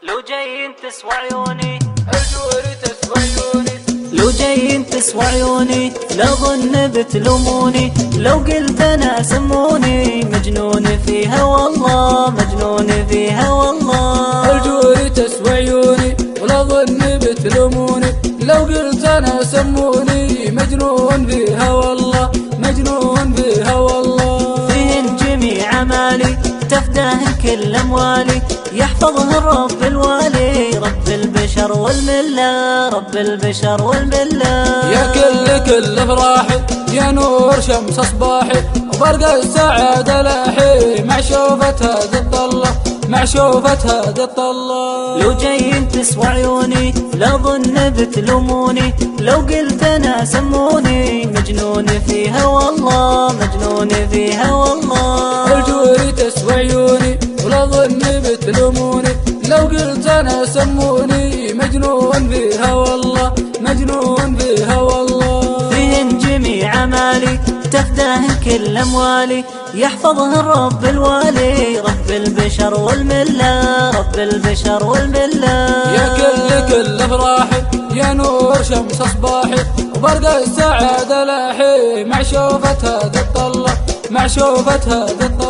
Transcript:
لو جايين تسوى عيوني الجور تسوى عيوني، لو جايين تسوى عيوني لا ظن بتلوموني، لو قلت انا سموني مجنون فيها والله، مجنون فيها والله. الجور تسوى عيوني ولا ظن بتلوموني، لو قلت انا سموني مجنون فيها والله، مجنون فيها والله. فيهن جميع مالي تفداه كل اموالي، يحفظها الرب الوالي، رب البشر والمله، رب البشر والمله. يا كل افراحي يا نور شمس اصباحي، وبرق السعاده لاحي مع شوفة هذه الطله، مع شوفة هذه الطله. لو جايين تسوى عيوني لا ظن بتلوموني، لو قلت انا سموني مجنون فيها والله، مجنون فيها والله. الجور تسوى عيوني ولا ظن بتلوموني، لو قلت انا سموني مجنون فيها والله، مجنون فيها والله. فيهن جميع مالي تفداه كل اموالي، يحفظها الرب الوالي، رب البشر والمله، رب البشر والمله. يا كل افراحي يا نور شمس اصباحي، وبرق السعاده لاحي مع شوفة هذه الطله، مع شوفة هذه الطله.